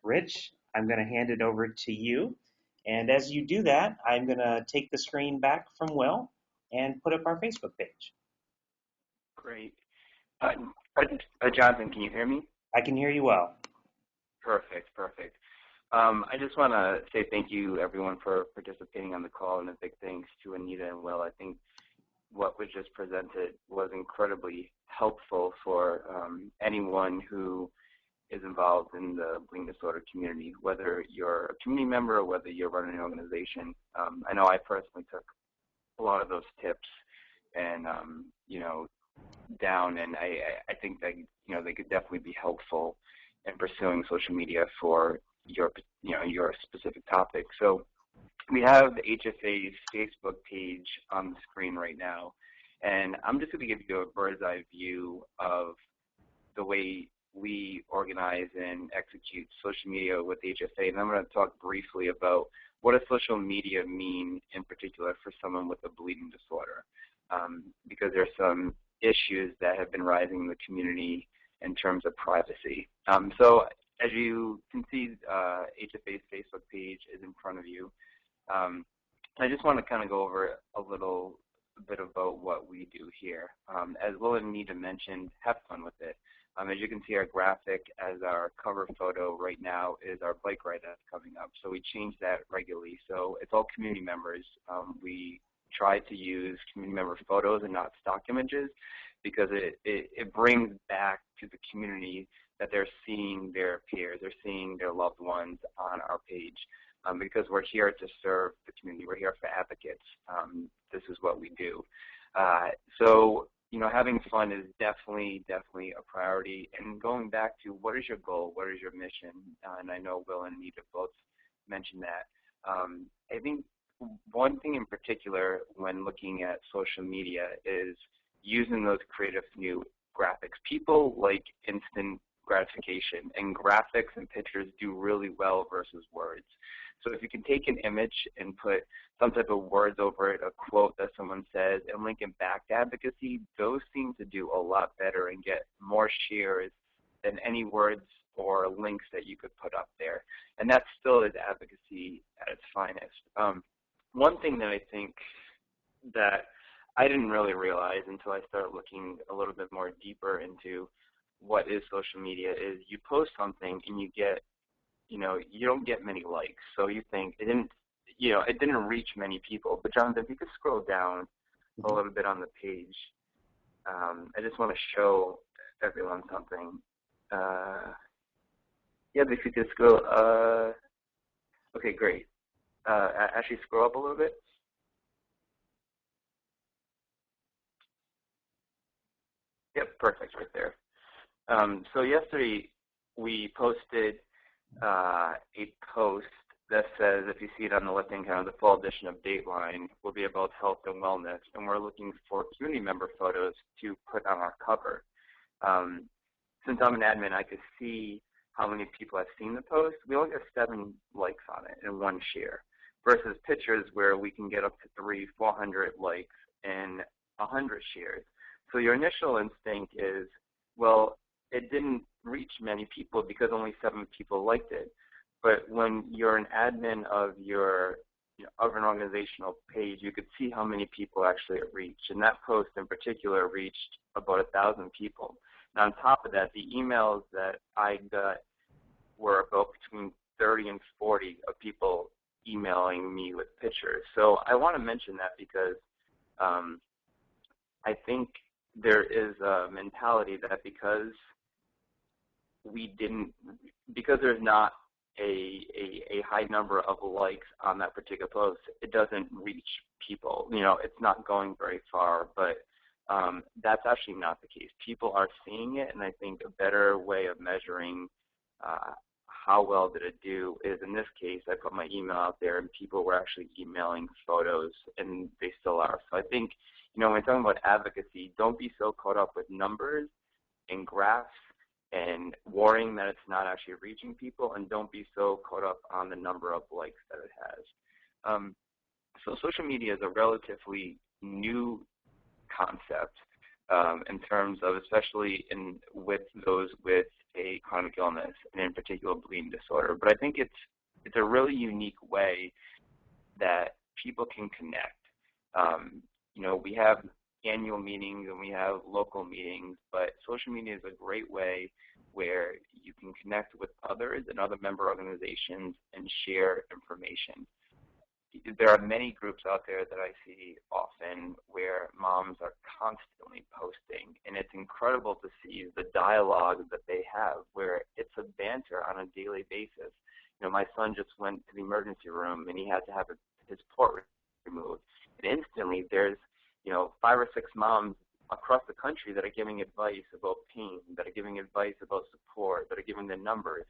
Rich, I'm going to hand it over to you. And as you do that, I'm going to take the screen back from Will and put up our Facebook page. Great. Jonathan, can you hear me? I can hear you well. Perfect. I just want to say thank you, everyone, for participating on the call, and a big thanks to Anita and Will. I think what was just presented was incredibly helpful for anyone who is involved in the bleeding disorder community, whether you're a community member or whether you're running an organization. I know I personally took a lot of those tips and, down, and I think that, they could definitely be helpful in pursuing social media for your specific topic. So we have the HFA's Facebook page on the screen right now, and I'm just going to give you a bird's eye view of the way we organize and execute social media with HFA, and I'm going to talk briefly about what does social media mean in particular for someone with a bleeding disorder, because there's some issues that have been rising in the community in terms of privacy. So as you can see, HFA's Facebook page is in front of you. I just want to kind of go over a little bit about what we do here. As Will and Nita mentioned, have fun with it. As you can see, our graphic as our cover photo right now is our bike ride that's coming up. So we change that regularly. So it's all community members. We try to use community member photos and not stock images because it brings back to the community that they're seeing their peers, they're seeing their loved ones on our page. Because we're here to serve the community, we're here for advocates. This is what we do. So, you know, having fun is definitely a priority. And going back to what is your goal, what is your mission? And I know Will and Nita both mentioned that. I think one thing in particular when looking at social media is using those creative new graphics. People like instant gratification, and graphics and pictures do really well versus words. So if you can take an image and put some type of words over it, a quote that someone says, and link it back to advocacy, those seem to do a lot better and get more shares than any words or links that you could put up there. And that still is advocacy at its finest. One thing that I think that I didn't really realize until I started looking a little bit more deeper into what is social media is you post something and you get, you know, you don't get many likes. So you think it didn't reach many people. But Jonathan, if you could scroll down a little bit on the page, I just want to show everyone something. Yeah, if you could scroll, okay, great. Actually scroll up a little bit. Yep, perfect, right there. So yesterday we posted a post that says, if you see it on the left-hand corner, the fall edition of Dateline will be about health and wellness, and we're looking for community member photos to put on our cover. Since I'm an admin, I could see how many people have seen the post. We only got 7 likes on it and 1 share, versus pictures where we can get up to 300-400 likes and 100 shares. So your initial instinct is, well, it didn't reach many people because only 7 people liked it. But when you're an admin of of an organizational page, you could see how many people actually it reached. And that post in particular reached about 1,000 people. And on top of that, the emails that I got were about between 30 and 40 of people emailing me with pictures. So I want to mention that because I think there is a mentality that because there's not a high number of likes on that particular post, it doesn't reach people. You know, it's not going very far, but that's actually not the case. People are seeing it, and I think a better way of measuring how well did it do is, in this case, I put my email out there, and people were actually emailing photos, and they still are. So I think, you know, when we're talking about advocacy, don't be so caught up with numbers and graphs and worrying that it's not actually reaching people, and don't be so caught up on the number of likes that it has. So social media is a relatively new concept in terms of, especially with those with a chronic illness, and in particular bleeding disorder. But I think it's a really unique way that people can connect. You know, we have annual meetings and we have local meetings, but social media is a great way where you can connect with others and other member organizations and share information. There are many groups out there that I see often where moms are constantly posting, and it's incredible to see the dialogue that they have where it's a banter on a daily basis. You know, my son just went to the emergency room and he had to have his port removed. And instantly there's, you know, 5 or 6 moms across the country that are giving advice about pain, that are giving advice about support, that are giving the numbers.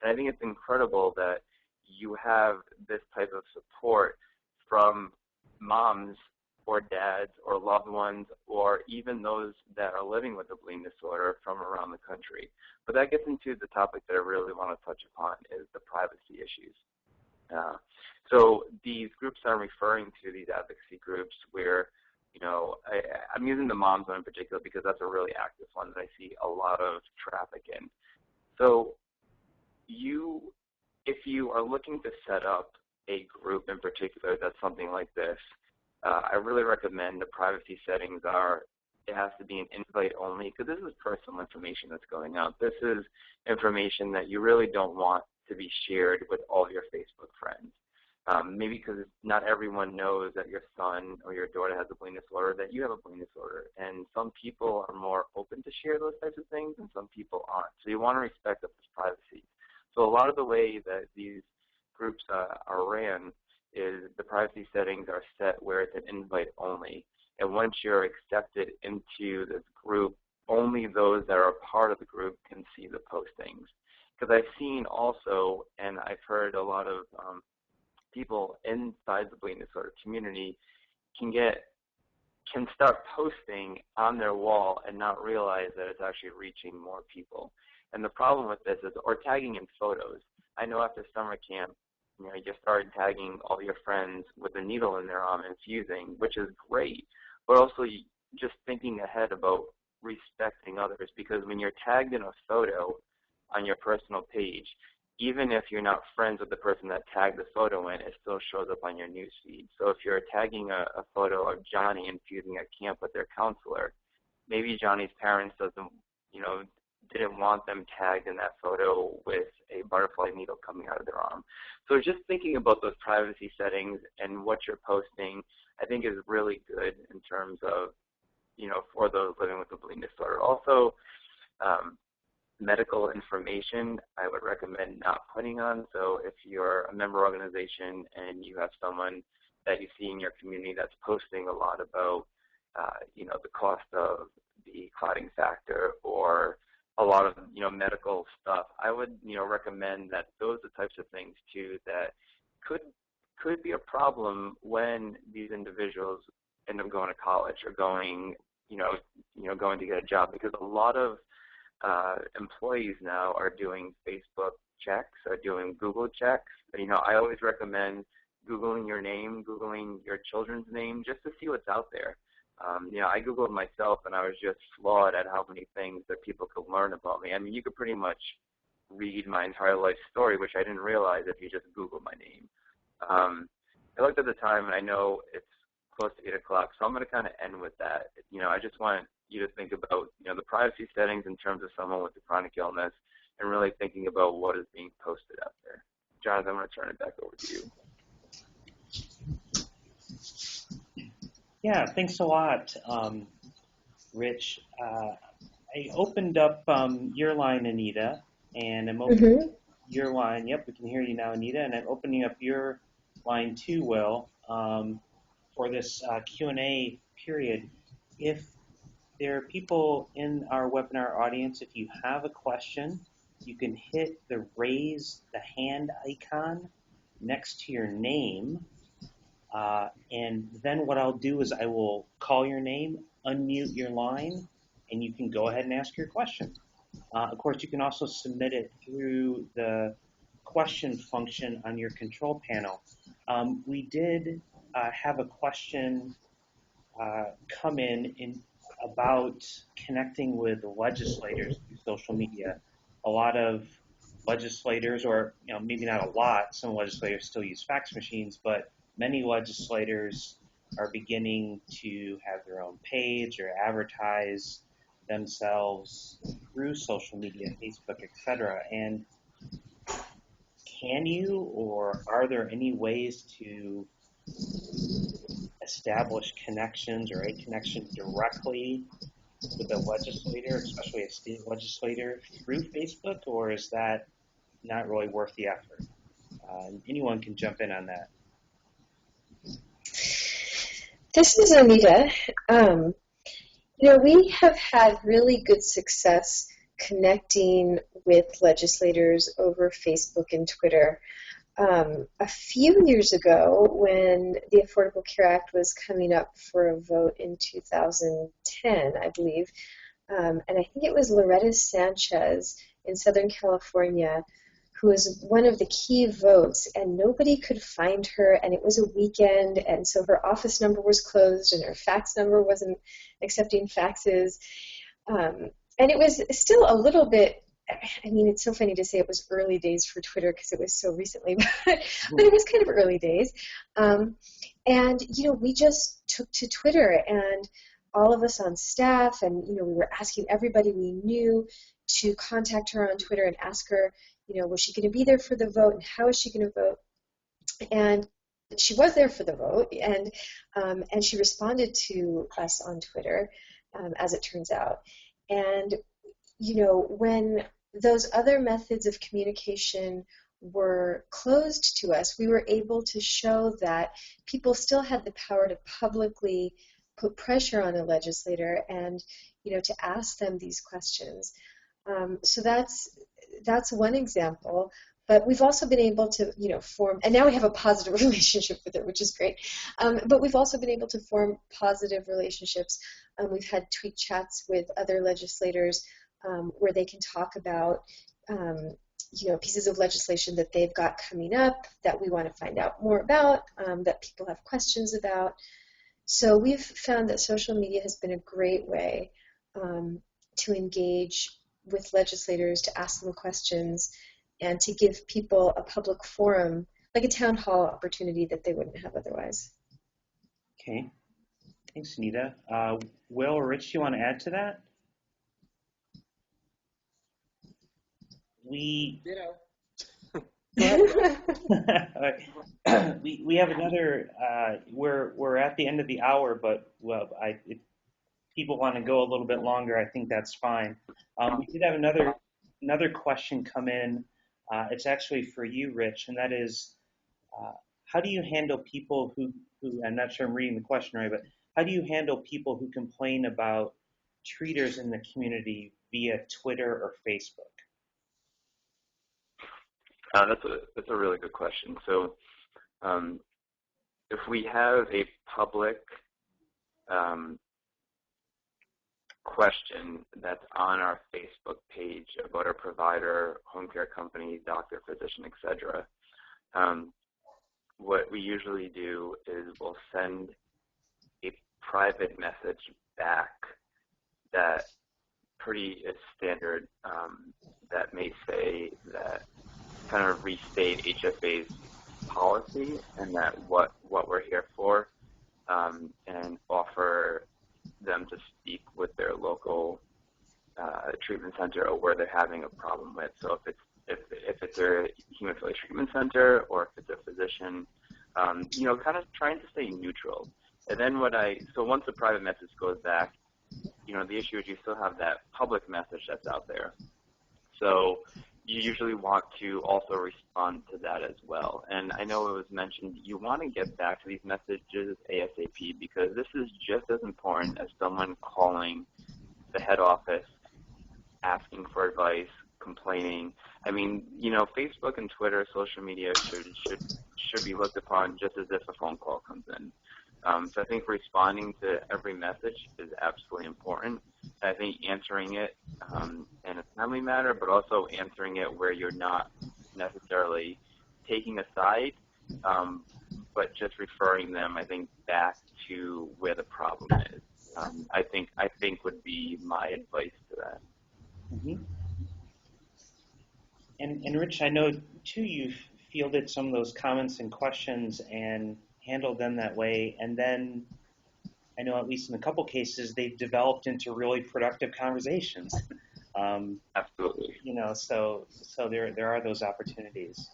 And I think it's incredible that you have this type of support from moms or dads or loved ones, or even those that are living with a bleeding disorder from around the country. But that gets into the topic that I really want to touch upon, is the privacy issues. So these groups I'm referring to, these advocacy groups where, you know, I'm using the moms one in particular because that's a really active one that I see a lot of traffic in. So if you are looking to set up a group in particular that's something like this, I really recommend the privacy settings are, it has to be an invite only, because this is personal information that's going out. This is information that you really don't want to be shared with all your Facebook friends. Maybe because not everyone knows that your son or your daughter has a bleeding disorder, that you have a bleeding disorder. And some people are more open to share those types of things, and some people aren't. So you want to respect this privacy. So a lot of the way that these groups are ran is the privacy settings are set where it's an invite only. And once you're accepted into this group, only those that are a part of the group can see the postings. Because I've seen also, and I've heard a lot of people inside the bleeding disorder community can start posting on their wall and not realize that it's actually reaching more people. And the problem with this is, or tagging in photos. I know after summer camp, you started tagging all your friends with a needle in their arm infusing, which is great, but also just thinking ahead about respecting others, because when you're tagged in a photo on your personal page, even if you're not friends with the person that tagged the photo in, it still shows up on your news feed. So if you're tagging a photo of Johnny infusing at camp with their counselor, maybe Johnny's parents didn't want them tagged in that photo with a butterfly needle coming out of their arm. So just thinking about those privacy settings and what you're posting, I think is really good in terms of, for those living with a bleeding disorder. Also, medical information I would recommend not putting on. So if you're a member organization and you have someone that you see in your community that's posting a lot about, the cost of the clotting factor or a lot of, medical stuff, I would, recommend that those are the types of things too that could be a problem when these individuals end up going to college or going to get a job, because a lot of employees now are doing Facebook checks, are doing Google checks. I always recommend Googling your name, Googling your children's name, just to see what's out there. I Googled myself, and I was just flawed at how many things that people could learn about me. I mean, you could pretty much read my entire life story, which I didn't realize if you just Google my name. I looked at the time, and I know it's close to 8 o'clock, so I'm going to kind of end with that. I just want you to think about, the privacy settings in terms of someone with a chronic illness, and really thinking about what is being posted out there. Jonathan, I'm going to turn it back over to you. Yeah, thanks a lot, Rich. I opened up your line, Anita, and I'm opening your line. Yep, we can hear you now, Anita, and I'm opening up your line too, Will, for this Q&A period. If there are people in our webinar audience, if you have a question, you can hit the raise the hand icon next to your name. And then what I'll do is I will call your name, unmute your line, and you can go ahead and ask your question. Of course, you can also submit it through the question function on your control panel. We did have a question come in about connecting with legislators through social media. A lot of legislators, or maybe not a lot, some legislators still use fax machines, but many legislators are beginning to have their own page or advertise themselves through social media, Facebook, etc. And can you, or are there any ways to establish connections or a connection directly with a legislator, especially a state legislator, through Facebook, or is that not really worth the effort? Anyone can jump in on that. This is Anita. We have had really good success connecting with legislators over Facebook and Twitter. A few years ago, when the Affordable Care Act was coming up for a vote in 2010, I believe, and I think it was Loretta Sanchez in Southern California who was one of the key votes, and nobody could find her, and it was a weekend, and so her office number was closed, and her fax number wasn't accepting faxes. And it was still a little bit I mean, it's so funny to say it was early days for Twitter because it was so recently, but it was kind of early days. And, we just took to Twitter, and all of us on staff, and, we were asking everybody we knew to contact her on Twitter and ask her, was she going to be there for the vote, and how is she going to vote? And she was there for the vote, and she responded to us on Twitter, as it turns out. And, when those other methods of communication were closed to us, we were able to show that people still had the power to publicly put pressure on a legislator and, to ask them these questions. So that's one example. But we've also been able to, form, and now we have a positive relationship with it, which is great. But we've also been able to form positive relationships. We've had tweet chats with other legislators where they can talk about, pieces of legislation that they've got coming up that we want to find out more about, that people have questions about. So we've found that social media has been a great way to engage with legislators, to ask them questions, and to give people a public forum, like a town hall opportunity that they wouldn't have otherwise. Okay. Thanks, Nita. Will or Rich, do you want to add to that? We have another. We're at the end of the hour, but if people want to go a little bit longer, I think that's fine. We did have another question come in. It's actually for you, Rich, and that is, how do you handle people who I'm not sure I'm reading the question right, but how do you handle people who complain about treaters in the community via Twitter or Facebook? That's a really good question. So if we have a public question that's on our Facebook page about a provider, home care company, doctor, physician, etc., what we usually do is we'll send a private message back that pretty is standard, that may say that kind of restate HFA's policy and that what we're here for, and offer them to speak with their local treatment center or where they're having a problem with. So if it's a hemophilia treatment center or if it's a physician, kind of trying to stay neutral. And then once the private message goes back, the issue is you still have that public message that's out there. So you usually want to also respond to that as well. And I know it was mentioned you want to get back to these messages ASAP because this is just as important as someone calling the head office, asking for advice, complaining. I mean, Facebook and Twitter, social media should be looked upon just as if a phone call comes in. So I think responding to every message is absolutely important. I think answering it in a timely manner, but also answering it where you're not necessarily taking a side, but just referring them, I think, back to where the problem is. I think would be my advice to that. Mm-hmm. And Rich, I know too you've fielded some of those comments and questions and handled them that way, and then I know at least in a couple cases they've developed into really productive conversations. Absolutely. So there are those opportunities.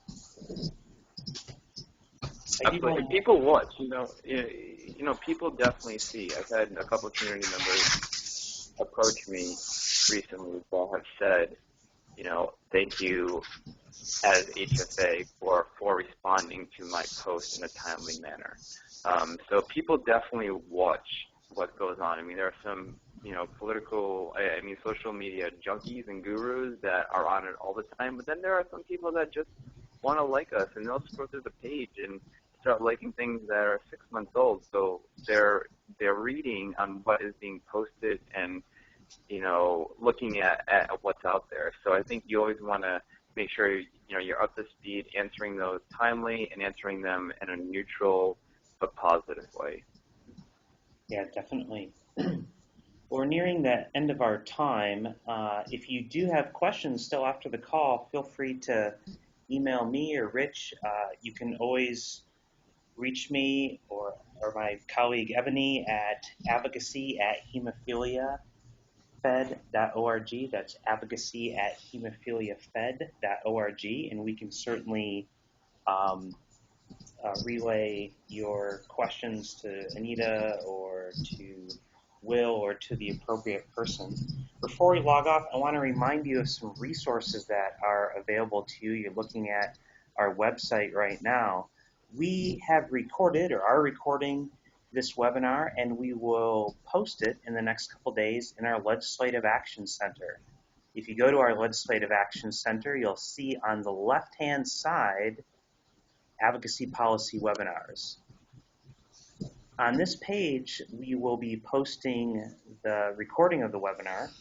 Absolutely. People watch. People definitely see. I've had a couple of community members approach me recently that have said, thank you as HFA for responding to my post in a timely manner. So people definitely watch what goes on. I mean, there are some, social media junkies and gurus that are on it all the time, but then there are some people that just want to like us, and they'll scroll through the page and start liking things that are 6 months old. So they're reading on what is being posted and, looking at what's out there. So I think you always want to make sure you're up to speed, answering those timely and answering them in a neutral but positive way. Yeah, definitely. Well, we're nearing the end of our time. If you do have questions still after the call, feel free to email me or Rich. You can always reach me or my colleague Ebony at advocacy@hemophiliafed.org. That's advocacy@hemophiliafed.org, and we can certainly relay your questions to Anita or to Will or to the appropriate person. Before we log off, I want to remind you of some resources that are available to you. You're looking at our website right now. We have recorded or are recording this webinar, and we will post it in the next couple days in our Legislative Action Center. If you go to our Legislative Action Center, you'll see on the left-hand side advocacy policy webinars. On this page, we will be posting the recording of the webinar,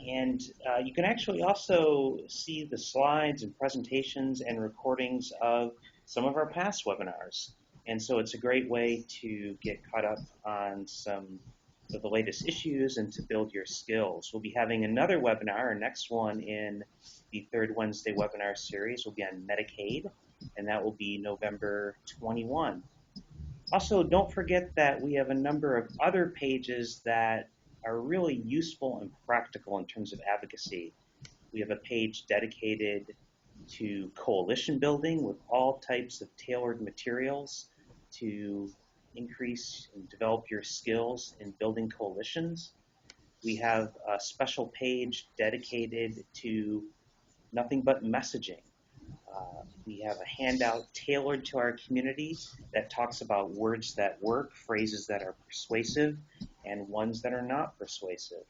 and you can actually also see the slides and presentations and recordings of some of our past webinars. And so it's a great way to get caught up on some of the latest issues and to build your skills. We'll be having another webinar, our next one in the third Wednesday webinar series will be on Medicaid, and that will be November 21. Also, don't forget that we have a number of other pages that are really useful and practical in terms of advocacy. We have a page dedicated to coalition building with all types of tailored materials to increase and develop your skills in building coalitions. We have a special page dedicated to nothing but messaging. We have a handout tailored to our community that talks about words that work, phrases that are persuasive, and ones that are not persuasive.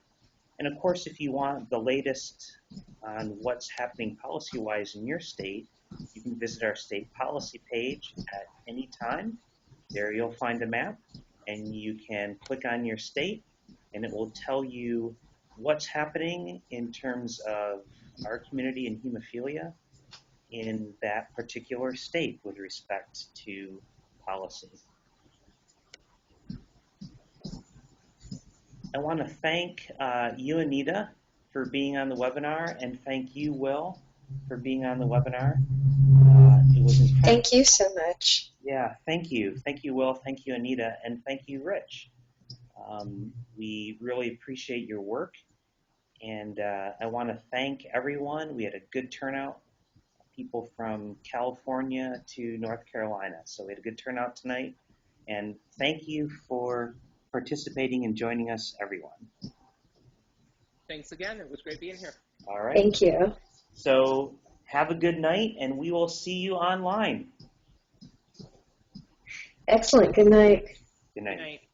And of course, if you want the latest on what's happening policy-wise in your state, you can visit our state policy page at any time. There you'll find a map, and you can click on your state, and it will tell you what's happening in terms of our community in hemophilia in that particular state with respect to policy. I want to thank you, Anita, for being on the webinar, and thank you, Will, for being on the webinar. It was incredible. Thank you so much. Yeah, thank you. Thank you, Will. Thank you, Anita. And thank you, Rich. We really appreciate your work. And I want to thank everyone. We had a good turnout. People from California to North Carolina. So we had a good turnout tonight. And thank you for participating and joining us, everyone. Thanks again. It was great being here. All right. Thank you. So have a good night, and we will see you online. Excellent. Good night. Good night. Good night.